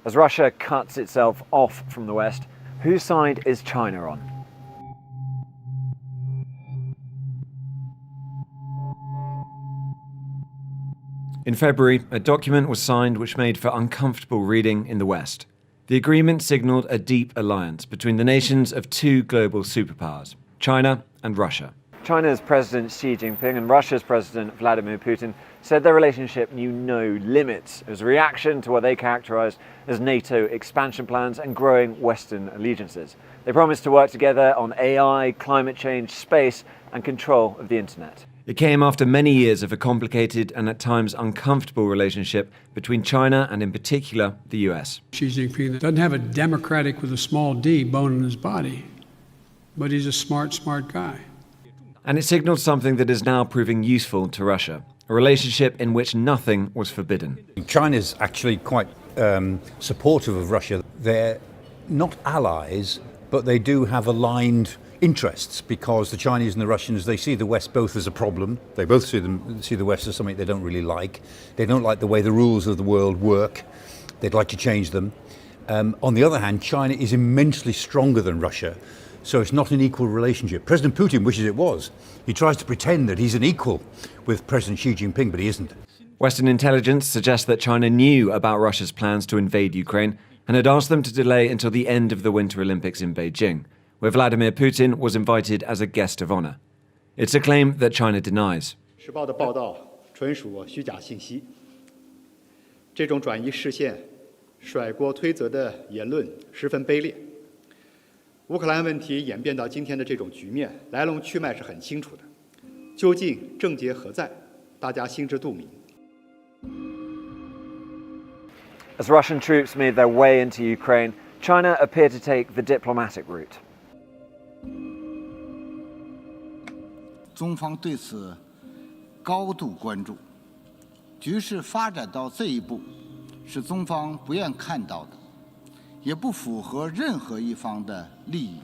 As Russia cuts itself off from the West, whose side is China on? In February, a document was signed which made for uncomfortable reading in the West. The agreement signalled a deep alliance between the nations of two global superpowers, China and Russia. China's President Xi Jinping and Russia's President Vladimir Putin said their relationship knew no limits as a reaction to what they characterised as NATO expansion plans and growing Western allegiances. They promised to work together on AI, climate change, space and control of the internet. It came after many years of a complicated and at times uncomfortable relationship between China and in particular the US. Xi Jinping doesn't have a democratic with a small d bone in his body, but he's a smart guy. And it signalled something that is now proving useful to Russia, a relationship in which nothing was forbidden. China's actually quite supportive of Russia. They're not allies, but they do have aligned interests because the Chinese and the Russians, they see the West both as a problem. They both see the West as something they don't really like. They don't like the way the rules of the world work. They'd like to change them. On the other hand, China is immensely stronger than Russia, so it's not an equal relationship. President Putin wishes it was. He tries to pretend that he's an equal with President Xi Jinping, but he isn't. Western intelligence suggests that China knew about Russia's plans to invade Ukraine and had asked them to delay until the end of the Winter Olympics in Beijing, where Vladimir Putin was invited as a guest of honor. It's a claim that China denies. 时报的报道纯属虚假信息。这种转移视线、甩锅推责的言论十分卑劣。乌克兰问题演变到今天的这种局面，来龙去脉是很清楚的。究竟症结何在，大家心知肚明。 As Russian troops made their way into Ukraine, China appeared to take the diplomatic route. 中方对此高度关注，局势发展到这一步，是中方不愿看到的，也不符合任何一方的利益。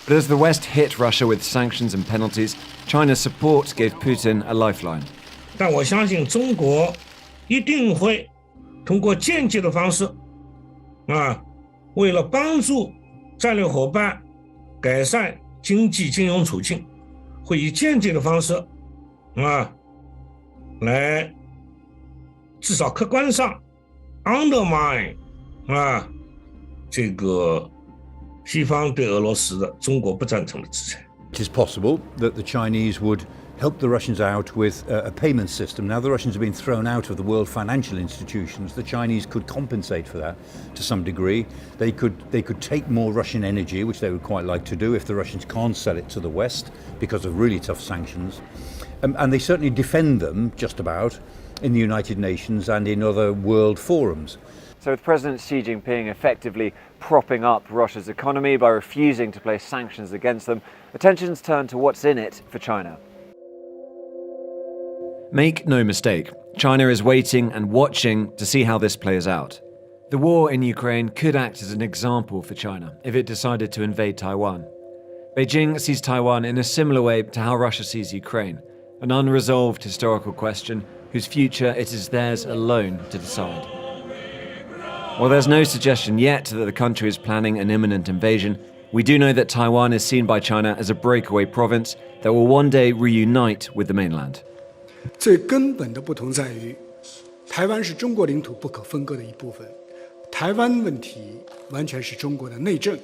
But as the West hit Russia with sanctions and penalties, China's support gave Putin a lifeline. 但我相信中国一定会通过间接的方式，为了帮助战略伙伴改善经济金融处境，会以间接的方式，来至少客观上 undermine 这个西方对俄罗斯的中国不赞成的制裁。 It is possible that the Chinese would help the Russians out with a payment system. Now the Russians have been thrown out of the world financial institutions. The Chinese could compensate for that to some degree. They could take more Russian energy, which they would quite like to do if the Russians can't sell it to the West because of really tough sanctions. And they certainly defend them, just about, in the United Nations and in other world forums. So with President Xi Jinping effectively propping up Russia's economy by refusing to place sanctions against them, attentions turn to what's in it for China. Make no mistake, China is waiting and watching to see how this plays out. The war in Ukraine could act as an example for China if it decided to invade Taiwan. Beijing sees Taiwan in a similar way to how Russia sees Ukraine, an unresolved historical question whose future it is theirs alone to decide. While there's no suggestion yet that the country is planning an imminent invasion, we do know that Taiwan is seen by China as a breakaway province that will one day reunite with the mainland. 最根本的不同在于，台湾是中国领土不可分割的一部分，台湾问题完全是中国的内政，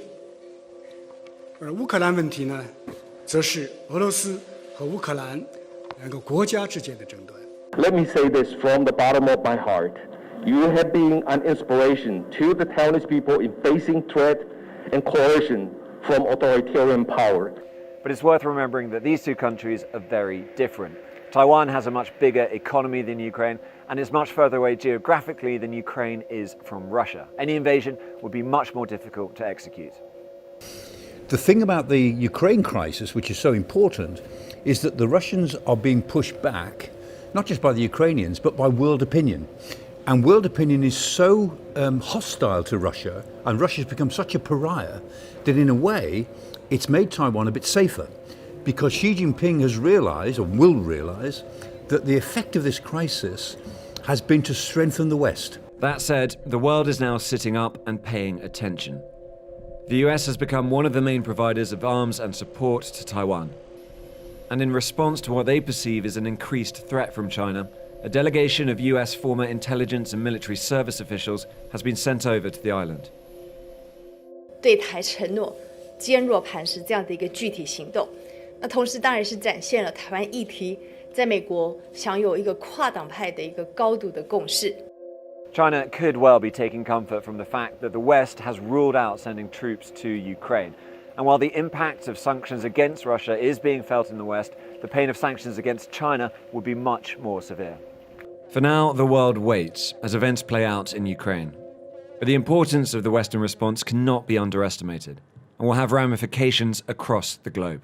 而乌克兰问题呢，则是俄罗斯和乌克兰两个国家之间的争端。Let me say this from the bottom of my heart. You have been an inspiration to the Taiwanese people in facing threat and coercion from authoritarian power. But it's worth remembering that these two countries are very different. Taiwan has a much bigger economy than Ukraine and is much further away geographically than Ukraine is from Russia. Any invasion would be much more difficult to execute. The thing about the Ukraine crisis, which is so important, is that the Russians are being pushed back, not just by the Ukrainians, but by world opinion. And world opinion is so hostile to Russia, and Russia's become such a pariah, that in a way, it's made Taiwan a bit safer. Because Xi Jinping has realised, or will realise, that the effect of this crisis has been to strengthen the West. That said, the world is now sitting up and paying attention. The US has become one of the main providers of arms and support to Taiwan. And in response to what they perceive as an increased threat from China, a delegation of US former intelligence and military service officials has been sent over to the island. 对台承诺坚若磐石这样的一个具体行动，那同时当然是展现了台湾议题在美国享有一个跨党派的一个高度的共识。China could well be taking comfort from the fact that the West has ruled out sending troops to Ukraine. And while the impact of sanctions against Russia is being felt in the West, the pain of sanctions against China would be much more severe. For now, the world waits as events play out in Ukraine. But the importance of the Western response cannot be underestimated and will have ramifications across the globe.